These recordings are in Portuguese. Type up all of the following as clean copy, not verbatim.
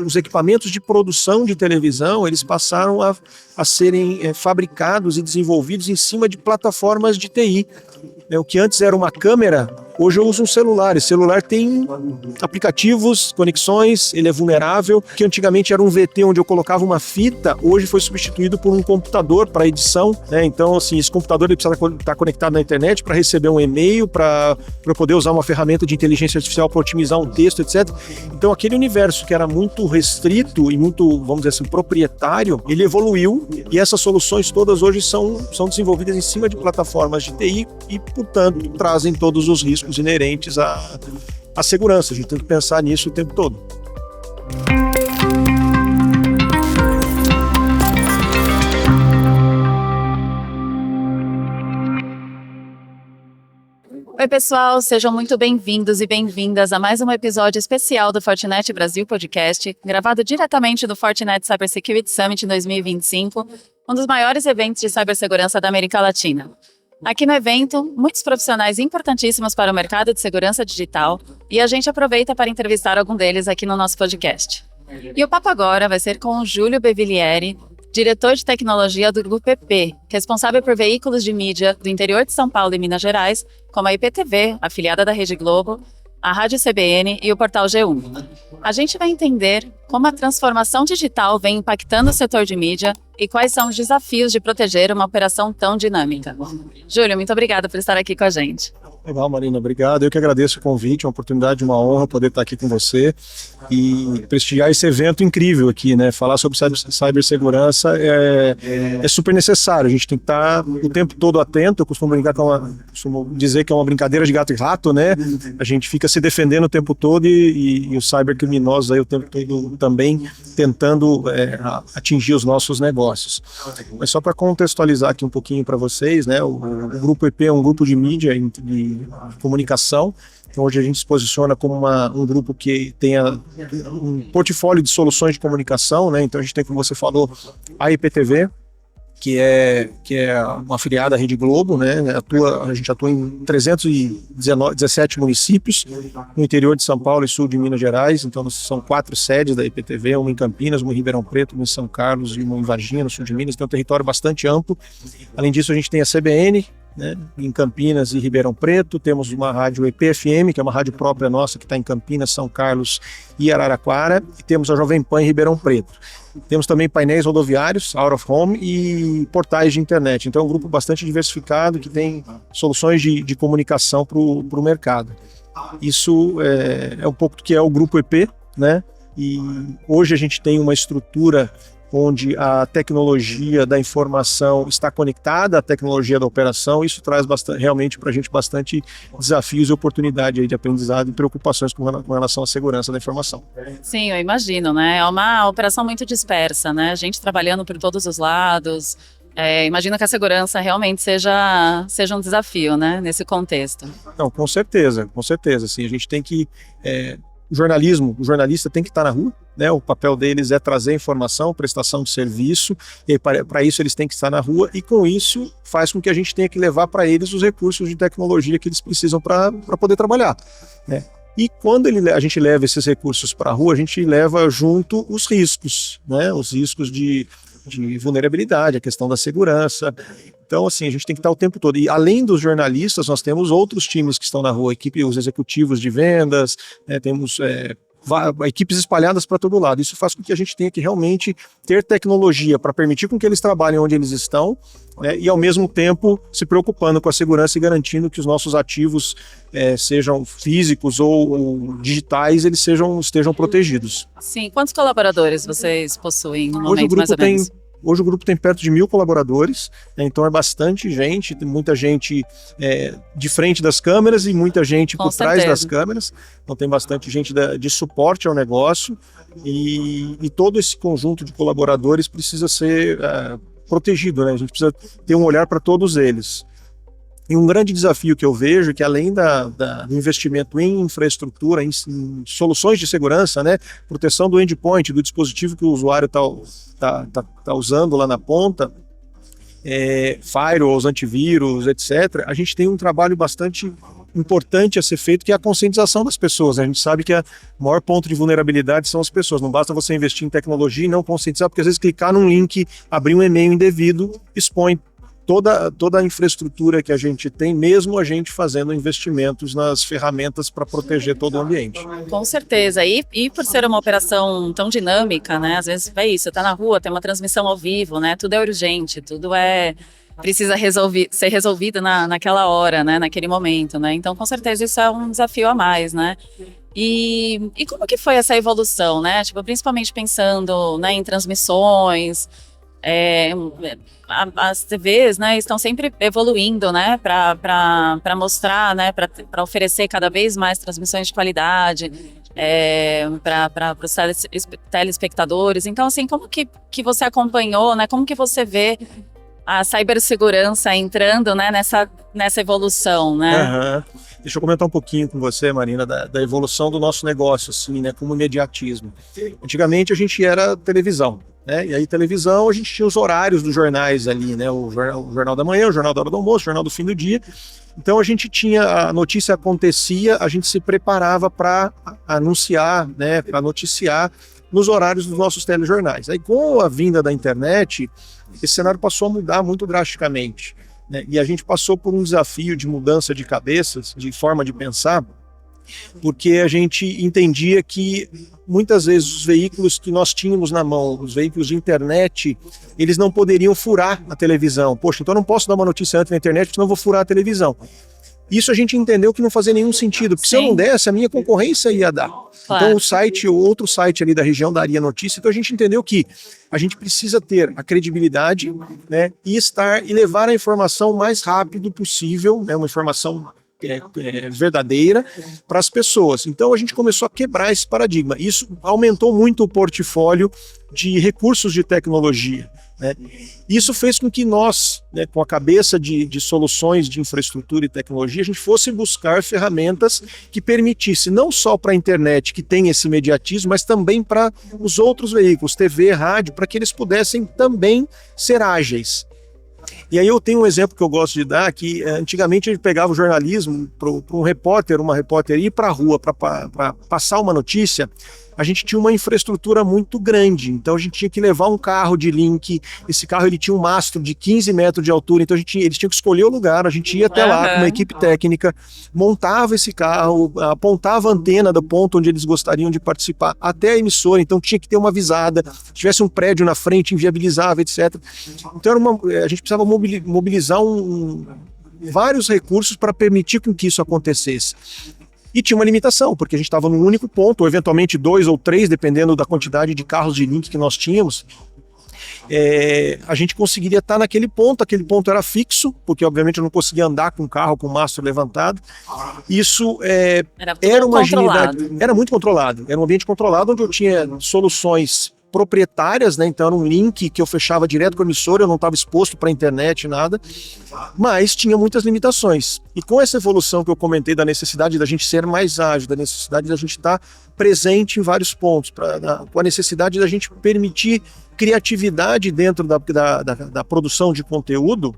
Os equipamentos de produção de televisão, eles passaram a serem fabricados e desenvolvidos em cima de plataformas de TI. O que antes era uma câmera, hoje eu uso um celular. Esse celular tem aplicativos, conexões, ele é vulnerável. Que antigamente era um VT onde eu colocava uma fita, hoje foi substituído por um computador para edição. Então, assim, esse computador ele precisa estar conectado na internet para receber um e-mail, para poder usar uma ferramenta de inteligência artificial para otimizar um texto, etc. Então, aquele universo que era muito restrito e muito, vamos dizer assim, proprietário, ele evoluiu e essas soluções todas hoje são desenvolvidas em cima de plataformas de TI e, portanto, trazem todos os riscos inerentes à segurança. A gente tem que pensar nisso o tempo todo. Oi, pessoal, sejam muito bem-vindos e bem-vindas a mais um episódio especial do Fortinet Brasil Podcast, gravado diretamente do Fortinet Cybersecurity Summit 2025, um dos maiores eventos de cibersegurança da América Latina. Aqui no evento, muitos profissionais importantíssimos para o mercado de segurança digital e a gente aproveita para entrevistar algum deles aqui no nosso podcast. E o papo agora vai ser com o Júlio Bevillieri, diretor de tecnologia do Grupo EP, responsável por veículos de mídia do interior de São Paulo e Minas Gerais, como a IPTV, afiliada da Rede Globo, a Rádio CBN e o Portal G1. A gente vai entender como a transformação digital vem impactando o setor de mídia e quais são os desafios de proteger uma operação tão dinâmica. Júlio, muito obrigada por estar aqui com a gente. Legal, Marina, obrigado. Eu que agradeço o convite, uma oportunidade, uma honra poder estar aqui com você e prestigiar esse evento incrível aqui, né? Falar sobre cibersegurança é super necessário. A gente tem que estar o tempo todo atento. Eu costumo dizer que é uma brincadeira de gato e rato, né? A gente fica se defendendo o tempo todo e os cybercriminosos aí o tempo todo também tentando atingir os nossos negócios. Mas só para contextualizar aqui um pouquinho para vocês, né? O Grupo EP é um grupo de mídia e comunicação. Então, hoje a gente se posiciona como um grupo que tenha um portfólio de soluções de comunicação, né? Então a gente tem, como você falou, a IPTV, que é uma afiliada da Rede Globo, né? A gente atua em 317 municípios no interior de São Paulo e sul de Minas Gerais. Então são 4 sedes da IPTV, uma em Campinas, uma em Ribeirão Preto, uma em São Carlos e uma em Varginha, no sul de Minas. Então é um território bastante amplo. Além disso, a gente tem a CBN, né, em Campinas e Ribeirão Preto. Temos uma rádio EP-FM, que é uma rádio própria nossa, que está em Campinas, São Carlos e Araraquara, e temos a Jovem Pan em Ribeirão Preto. Temos também painéis rodoviários, out of home, e portais de internet. Então é um grupo bastante diversificado, que tem soluções de comunicação para o mercado. Isso é um pouco do que é o Grupo EP, né? E hoje a gente tem uma estrutura onde a tecnologia da informação está conectada à tecnologia da operação. Isso traz realmente para a gente bastante desafios e oportunidade aí de aprendizado e preocupações com relação à segurança da informação. Sim, eu imagino, né? É uma operação muito dispersa, né? A gente trabalhando por todos os lados. Imagino que a segurança realmente seja um desafio, né? Nesse contexto. Não, com certeza. Sim, a gente tem que... O jornalista tem que estar na rua, né? O papel deles é trazer informação, prestação de serviço, e para isso eles têm que estar na rua, e com isso faz com que a gente tenha que levar para eles os recursos de tecnologia que eles precisam para poder trabalhar, né? E quando a gente leva esses recursos para a rua, a gente leva junto os riscos, né? Os riscos de vulnerabilidade, a questão da segurança. Então, assim, a gente tem que estar o tempo todo. E além dos jornalistas, nós temos outros times que estão na rua, os executivos de vendas, né? Temos equipes espalhadas para todo lado. Isso faz com que a gente tenha que realmente ter tecnologia para permitir com que eles trabalhem onde eles estão, né? E ao mesmo tempo se preocupando com a segurança e garantindo que os nossos ativos, sejam físicos ou digitais, eles estejam protegidos. Sim. Quantos colaboradores vocês possuem no momento, mais ou menos? Hoje o grupo tem perto de 1.000 colaboradores, né? Então é bastante gente, tem muita gente de frente das câmeras e muita gente por trás das câmeras. Então tem bastante gente de suporte ao negócio e todo esse conjunto de colaboradores precisa ser protegido, né? A gente precisa ter um olhar para todos eles. E um grande desafio que eu vejo é que, além do investimento em infraestrutura, em soluções de segurança, né, proteção do endpoint, do dispositivo que o usuário tá usando lá na ponta, firewalls, antivírus, etc., a gente tem um trabalho bastante importante a ser feito, que é a conscientização das pessoas, né? A gente sabe que o maior ponto de vulnerabilidade são as pessoas. Não basta você investir em tecnologia e não conscientizar, porque às vezes clicar num link, abrir um e-mail indevido, expõe toda a infraestrutura que a gente tem, mesmo a gente fazendo investimentos nas ferramentas para proteger todo o ambiente. Com certeza, e por ser uma operação tão dinâmica, né, às vezes é isso, tá na rua, tem uma transmissão ao vivo, né, tudo é urgente, tudo precisa ser resolvido naquela hora, né, naquele momento, né, então com certeza isso é um desafio a mais, né. E como que foi essa evolução, né, tipo, principalmente pensando, né, em transmissões, as TVs, né, estão sempre evoluindo, né, para mostrar, né, para oferecer cada vez mais transmissões de qualidade para os telespectadores. Então, assim, como que você acompanhou, né, como que você vê a cibersegurança entrando, né, nessa evolução, né? Uhum. Deixa eu comentar um pouquinho com você, Marina, da evolução do nosso negócio, assim, né, como imediatismo. Antigamente a gente era televisão, né, e aí televisão a gente tinha os horários dos jornais ali, né, o jornal da manhã, o jornal da hora do almoço, o jornal do fim do dia. Então a gente tinha, a notícia acontecia, a gente se preparava para anunciar, né, para noticiar nos horários dos nossos telejornais. Aí com a vinda da internet, esse cenário passou a mudar muito drasticamente, né? E a gente passou por um desafio de mudança de cabeças, de forma de pensar, porque a gente entendia que muitas vezes os veículos que nós tínhamos na mão, os veículos de internet, eles não poderiam furar a televisão. Poxa, então eu não posso dar uma notícia antes na internet, porque senão eu vou furar a televisão. Isso a gente entendeu que não fazia nenhum sentido, porque se eu não desse, a minha concorrência ia dar. Claro. Então o site, o outro site ali da região daria notícia, então a gente entendeu que a gente precisa ter a credibilidade, né, e levar a informação o mais rápido possível, né, uma informação verdadeira para as pessoas. Então a gente começou a quebrar esse paradigma. Isso aumentou muito o portfólio de recursos de tecnologia, né? Isso fez com que nós, né, com a cabeça de soluções de infraestrutura e tecnologia, a gente fosse buscar ferramentas que permitissem não só para a internet, que tem esse imediatismo, mas também para os outros veículos, TV, rádio, para que eles pudessem também ser ágeis. E aí eu tenho um exemplo que eu gosto de dar, que antigamente a gente pegava o jornalismo para um repórter, uma repórter ir para a rua para passar uma notícia. A gente tinha uma infraestrutura muito grande, então a gente tinha que levar um carro de link, esse carro ele tinha um mastro de 15 metros de altura, então eles tinham que escolher o lugar, a gente ia até lá com uma equipe técnica, montava esse carro, apontava a antena do ponto onde eles gostariam de participar até a emissora, então tinha que ter uma visada, se tivesse um prédio na frente, inviabilizava, etc. Então a gente precisava mobilizar vários recursos para permitir com que isso acontecesse. E tinha uma limitação, porque a gente estava num único ponto, ou eventualmente 2 ou 3, dependendo da quantidade de carros de link que nós tínhamos. A gente conseguiria estar naquele ponto, aquele ponto era fixo, porque obviamente eu não conseguia andar com o carro com o mastro levantado. Isso era uma agilidade, era muito controlado, era um ambiente controlado onde eu tinha soluções proprietárias, né? Então era um link que eu fechava direto com a emissora, eu não estava exposto para a internet, nada, mas tinha muitas limitações. E com essa evolução que eu comentei da necessidade da gente ser mais ágil, da necessidade da gente estar presente em vários pontos, com a necessidade da gente permitir criatividade dentro da produção de conteúdo,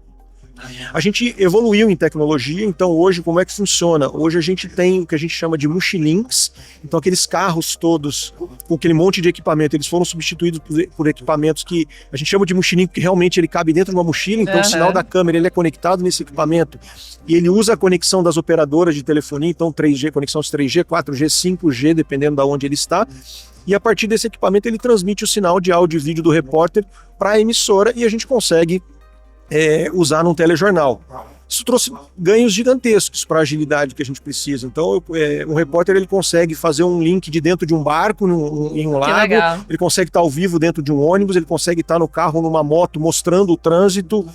a gente evoluiu em tecnologia. Então hoje como é que funciona? Hoje a gente tem o que a gente chama de Mochilinks, então aqueles carros todos com aquele monte de equipamento, eles foram substituídos por equipamentos que a gente chama de Mochilink, porque realmente ele cabe dentro de uma mochila, então o sinal da câmera ele é conectado nesse equipamento e ele usa a conexão das operadoras de telefonia, então 3G, conexão de 3G, 4G, 5G, dependendo de onde ele está. E a partir desse equipamento ele transmite o sinal de áudio e vídeo do repórter para a emissora e a gente consegue usar num telejornal. Isso trouxe ganhos gigantescos para a agilidade que a gente precisa. Então, um repórter ele consegue fazer um link de dentro de um barco, em um lago, ele consegue estar ao vivo dentro de um ônibus, ele consegue estar no carro, numa moto, mostrando o trânsito,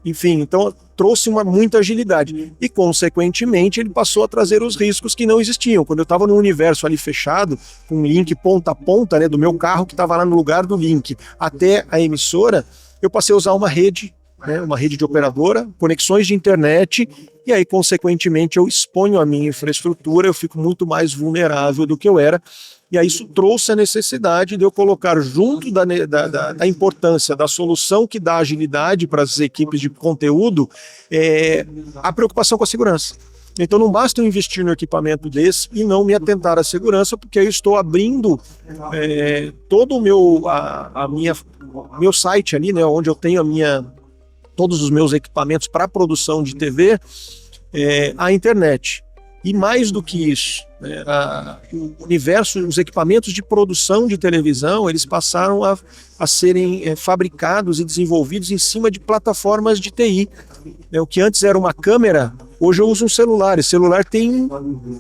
enfim, então trouxe muita agilidade. E, consequentemente, ele passou a trazer os riscos que não existiam. Quando eu estava num universo ali fechado, com um link ponta a ponta, né, do meu carro que estava lá no lugar do link, até a emissora, eu passei a usar uma rede de operadora, conexões de internet, e aí, consequentemente, eu exponho a minha infraestrutura, eu fico muito mais vulnerável do que eu era, e aí isso trouxe a necessidade de eu colocar junto da importância da solução que dá agilidade para as equipes de conteúdo, a preocupação com a segurança. Então não basta eu investir no equipamento desse e não me atentar à segurança, porque aí eu estou abrindo todo o meu site ali, né, onde eu tenho todos os meus equipamentos para produção de TV, à internet. E mais do que isso, né, o universo, os equipamentos de produção de televisão, eles passaram a serem fabricados e desenvolvidos em cima de plataformas de TI. O que antes era uma câmera, hoje eu uso um celular. Esse celular tem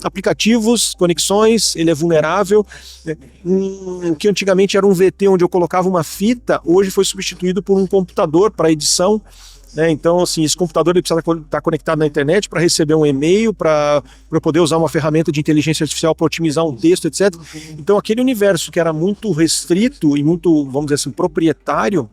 aplicativos, conexões, ele é vulnerável. O que antigamente era um VT onde eu colocava uma fita, hoje foi substituído por um computador para edição. Então, assim, esse computador ele precisa estar conectado na internet para receber um e-mail, para poder usar uma ferramenta de inteligência artificial para otimizar um texto, etc. Então, aquele universo que era muito restrito e muito, vamos dizer assim, proprietário,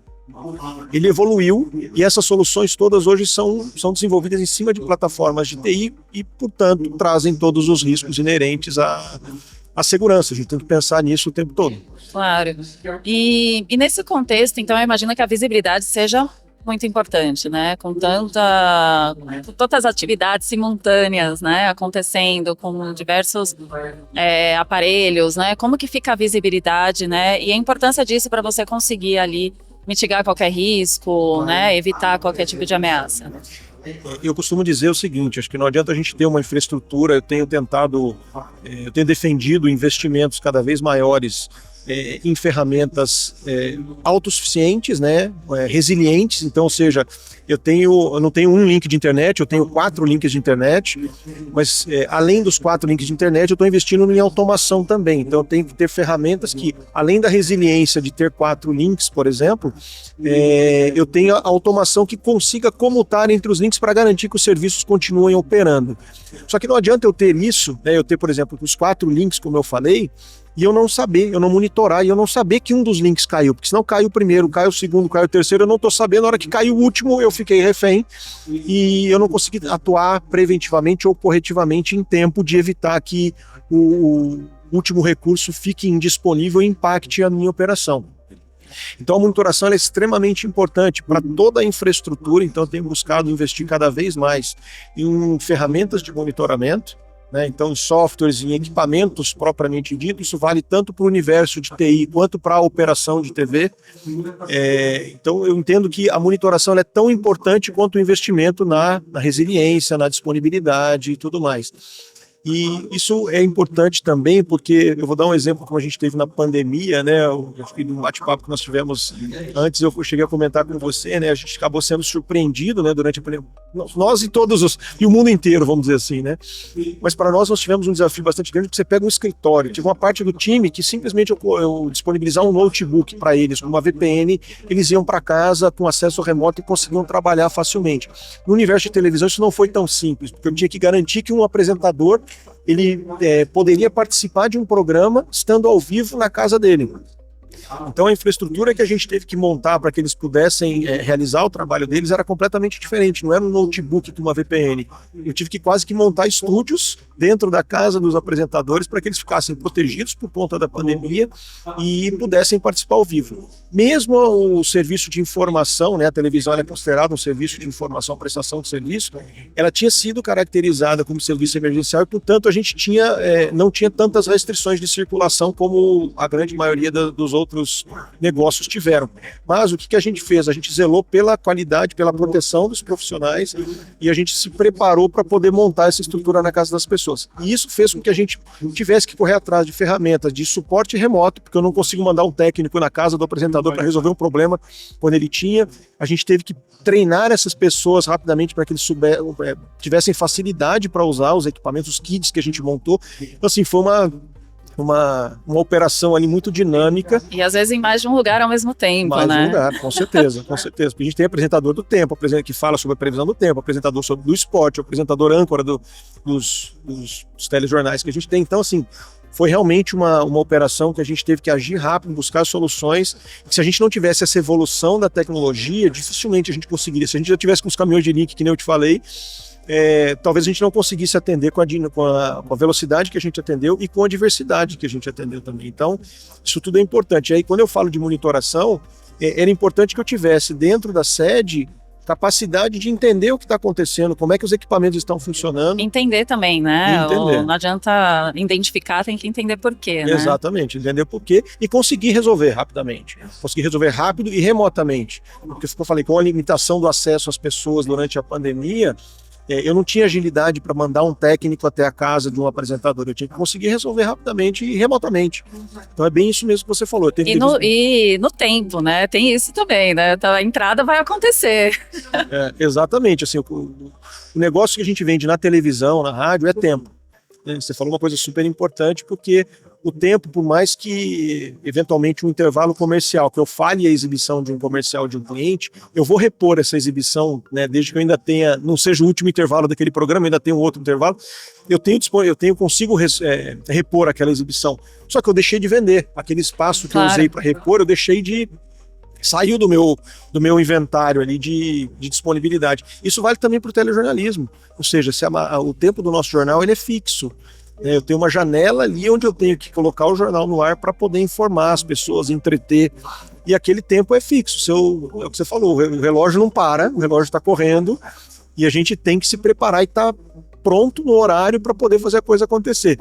ele evoluiu e essas soluções todas hoje são desenvolvidas em cima de plataformas de TI e, portanto, trazem todos os riscos inerentes à segurança. A gente tem que pensar nisso o tempo todo. Claro. E nesse contexto, então, eu imagino que a visibilidade seja muito importante, né? Com tantas atividades simultâneas, né, acontecendo com diversos aparelhos, né? Como que fica a visibilidade, né? E a importância disso para você conseguir ali mitigar qualquer risco, né? Evitar qualquer tipo de ameaça. Eu costumo dizer o seguinte, acho que não adianta a gente ter uma infraestrutura, eu tenho defendido investimentos cada vez maiores em ferramentas autossuficientes, né, resilientes. Então, ou seja, eu não tenho um link de internet, eu tenho 4 links de internet, mas além dos 4 links de internet, eu estou investindo em automação também. Então, eu tenho que ter ferramentas que, além da resiliência de ter 4 links, por exemplo, eu tenho a automação que consiga comutar entre os links para garantir que os serviços continuem operando. Só que não adianta eu ter isso, né, eu ter, por exemplo, os 4 links, como eu falei, e eu não monitorar, e eu não saber que um dos links caiu, porque senão caiu o primeiro, caiu o segundo, caiu o terceiro, eu não estou sabendo, na hora que caiu o último eu fiquei refém, e eu não consegui atuar preventivamente ou corretivamente em tempo de evitar que o último recurso fique indisponível e impacte a minha operação. Então a monitoração é extremamente importante para toda a infraestrutura, então eu tenho buscado investir cada vez mais em ferramentas de monitoramento, então em softwares, em equipamentos propriamente dito. Isso vale tanto para o universo de TI quanto para a operação de TV. Então eu entendo que a monitoração é tão importante quanto o investimento na resiliência, na disponibilidade e tudo mais. E isso é importante também porque, eu vou dar um exemplo como a gente teve na pandemia, né? Acho que no bate-papo que nós tivemos antes, eu cheguei a comentar com você, né? A gente acabou sendo surpreendido, né? Durante a pandemia, nós e o mundo inteiro, vamos dizer assim, né? Mas para nós tivemos um desafio bastante grande, porque você pega um escritório, tive uma parte do time que simplesmente eu disponibilizar um notebook para eles, com uma VPN, eles iam para casa com acesso remoto e conseguiam trabalhar facilmente. No universo de televisão isso não foi tão simples, porque eu tinha que garantir que um apresentador ele poderia participar de um programa estando ao vivo na casa dele. Então a infraestrutura que a gente teve que montar para que eles pudessem realizar o trabalho deles era completamente diferente, não era um notebook com uma VPN. Eu tive que quase que montar estúdios dentro da casa dos apresentadores para que eles ficassem protegidos por conta da pandemia e pudessem participar ao vivo. Mesmo o serviço de informação, né, a televisão é considerada um serviço de informação, prestação de serviço, ela tinha sido caracterizada como serviço emergencial e, portanto, a gente não tinha tantas restrições de circulação como a grande maioria dos outros negócios tiveram. Mas o que a gente fez? A gente zelou pela qualidade, pela proteção dos profissionais e a gente se preparou para poder montar essa estrutura na casa das pessoas. E isso fez com que a gente tivesse que correr atrás de ferramentas de suporte remoto, porque eu não consigo mandar um técnico na casa do apresentador para resolver um problema quando ele tinha. A gente teve que treinar essas pessoas rapidamente para que eles tivessem facilidade para usar os equipamentos, os kits que a gente montou. Então, assim, foi uma operação ali muito dinâmica. E às vezes em mais de um lugar ao mesmo tempo, mais né? Mais de um lugar, com certeza, com certeza. Porque a gente tem apresentador do tempo, que fala sobre a previsão do tempo, apresentador do esporte, apresentador âncora dos telejornais que a gente tem. Então, assim, foi realmente uma operação que a gente teve que agir rápido, buscar soluções. Se a gente não tivesse essa evolução da tecnologia, dificilmente a gente conseguiria. Se a gente já tivesse com os caminhões de link, que nem eu te falei, talvez a gente não conseguisse atender com a velocidade que a gente atendeu e com a diversidade que a gente atendeu também. Então, isso tudo é importante. E aí, quando eu falo de monitoração, era importante que eu tivesse dentro da sede capacidade de entender o que está acontecendo, como é que os equipamentos estão funcionando. Entender também, né? Entender. Não adianta identificar, tem que entender por quê, né? Exatamente, entender por quê e conseguir resolver rapidamente. Conseguir resolver rápido e remotamente. Porque, como eu falei, com a limitação do acesso às pessoas durante a pandemia, eu não tinha agilidade para mandar um técnico até a casa de um apresentador. Eu tinha que conseguir resolver rapidamente e remotamente. Então é bem isso mesmo que você falou. E no tempo, né? Tem isso também, né? Então, a entrada vai acontecer. Exatamente. Assim, o negócio que a gente vende na televisão, na rádio, é tempo. Você falou uma coisa super importante, porque o tempo, por mais que eventualmente um intervalo comercial, que eu falhe a exibição de um comercial de um cliente, eu vou repor essa exibição, né, desde que eu ainda tenha, não seja o último intervalo daquele programa, ainda tenha um outro intervalo, consigo repor aquela exibição. Só que eu deixei de vender. Aquele espaço que eu usei para repor, eu deixei de... Saiu do meu inventário ali de disponibilidade. Isso vale também para o telejornalismo. Ou seja, o tempo do nosso jornal ele é fixo. Eu tenho uma janela ali onde eu tenho que colocar o jornal no ar para poder informar as pessoas, entreter. E aquele tempo é fixo. É o que você falou, o relógio não para, o relógio está correndo e a gente tem que se preparar e estar pronto no horário para poder fazer a coisa acontecer.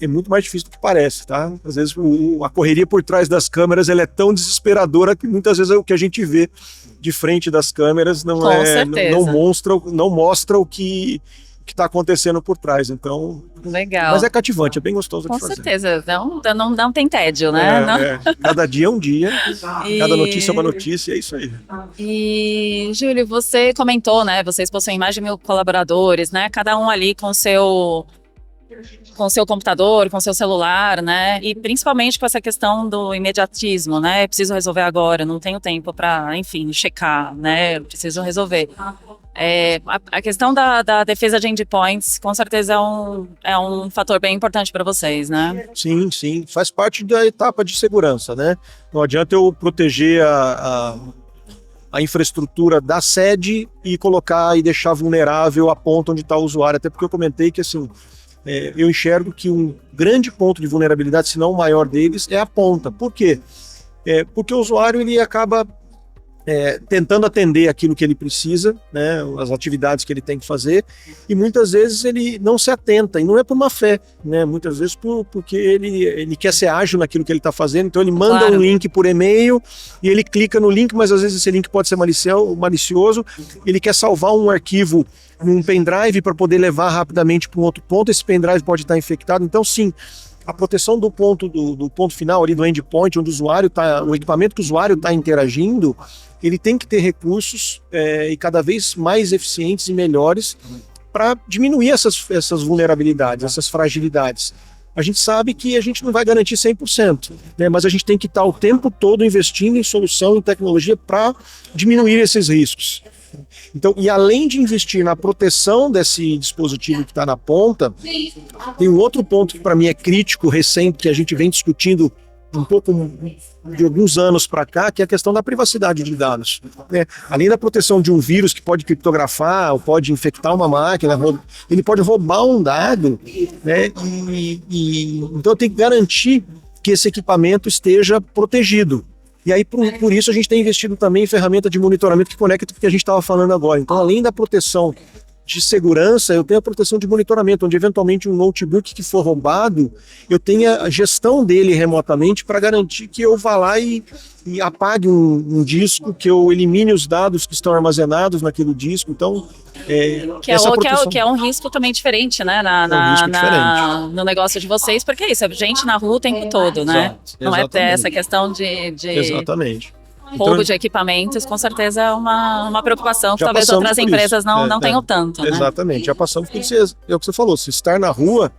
É muito mais difícil do que parece, tá? Às vezes a correria por trás das câmeras ela é tão desesperadora que muitas vezes o que a gente vê de frente das câmeras não mostra o que está acontecendo por trás. Então, legal. Mas é cativante, é bem gostoso de fazer. Com certeza, não tem tédio, né? Cada dia é um dia, cada notícia é uma notícia, é isso aí. E, Júlio, você comentou, né? Vocês possuem mais de 1.000 colaboradores, né? Cada um ali com seu computador, com seu celular, né? E principalmente com essa questão do imediatismo, né? Preciso resolver agora, não tenho tempo para, enfim, checar, né? Preciso resolver. A questão da defesa de endpoints, com certeza é um fator bem importante para vocês, né? Sim, faz parte da etapa de segurança, né? Não adianta eu proteger a infraestrutura da sede e colocar e deixar vulnerável a ponta onde está o usuário, até porque eu comentei que assim, eu enxergo que um grande ponto de vulnerabilidade, se não o maior deles, é a ponta. Por quê? Porque o usuário ele acaba tentando atender aquilo que ele precisa, né, as atividades que ele tem que fazer, e muitas vezes ele não se atenta, e não é por má fé, né, muitas vezes porque ele quer ser ágil naquilo que ele está fazendo, então ele manda um link por e-mail, e ele clica no link, mas às vezes esse link pode ser malicioso, ele quer salvar um arquivo num pendrive para poder levar rapidamente para um outro ponto, esse pendrive pode estar infectado, então sim, a proteção do ponto final ali do endpoint, onde o equipamento que o usuário está interagindo, ele tem que ter recursos e cada vez mais eficientes e melhores para diminuir essas vulnerabilidades, essas fragilidades. A gente sabe que a gente não vai garantir 100%, né, mas a gente tem que estar o tempo todo investindo em solução, em tecnologia para diminuir esses riscos. Então, e além de investir na proteção desse dispositivo que está na ponta, tem um outro ponto que para mim é crítico, recente, que a gente vem discutindo um pouco de alguns anos para cá, que é a questão da privacidade de dados, né? Além da proteção de um vírus que pode criptografar ou pode infectar uma máquina, ele pode roubar um dado, né? Então eu tenho que garantir que esse equipamento esteja protegido. E aí, por isso, a gente tem investido também em ferramenta de monitoramento que conecta com o que a gente estava falando agora. Então, além da proteção de segurança, eu tenho a proteção de monitoramento, onde eventualmente um notebook que for roubado, eu tenha a gestão dele remotamente para garantir que eu vá lá e apague um disco, que eu elimine os dados que estão armazenados naquele disco. Então, que é um risco também diferente, né, no negócio de vocês, porque é isso, é gente na rua o tempo todo, né? Não é ter essa questão de Exatamente. Roubo de equipamentos, com certeza é uma preocupação que talvez outras empresas não tenham tanto, né? Exatamente, já passamos por isso, é o que você falou, se estar na rua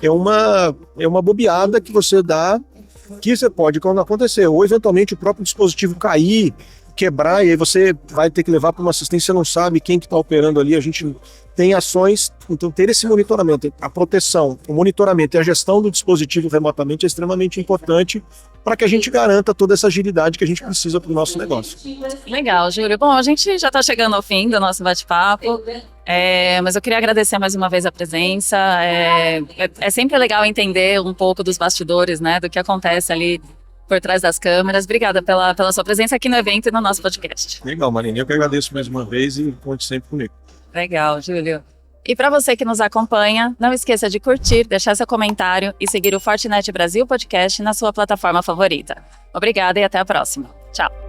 é uma bobeada que você dá, que você pode acontecer, ou eventualmente o próprio dispositivo cair, quebrar, e aí você vai ter que levar para uma assistência, você não sabe quem que está operando ali, a gente tem ações, então ter esse monitoramento, a proteção, o monitoramento e a gestão do dispositivo remotamente é extremamente importante para que a gente garanta toda essa agilidade que a gente precisa para o nosso negócio. Legal, Júlio. Bom, a gente já está chegando ao fim do nosso bate-papo, mas eu queria agradecer mais uma vez a presença. É sempre legal entender um pouco dos bastidores, né, do que acontece ali por trás das câmeras. Obrigada pela sua presença aqui no evento e no nosso podcast. Legal, Marina. Eu que agradeço mais uma vez e conte sempre comigo. Legal, Júlio. E para você que nos acompanha, não esqueça de curtir, deixar seu comentário e seguir o Fortinet Brasil Podcast na sua plataforma favorita. Obrigada e até a próxima. Tchau.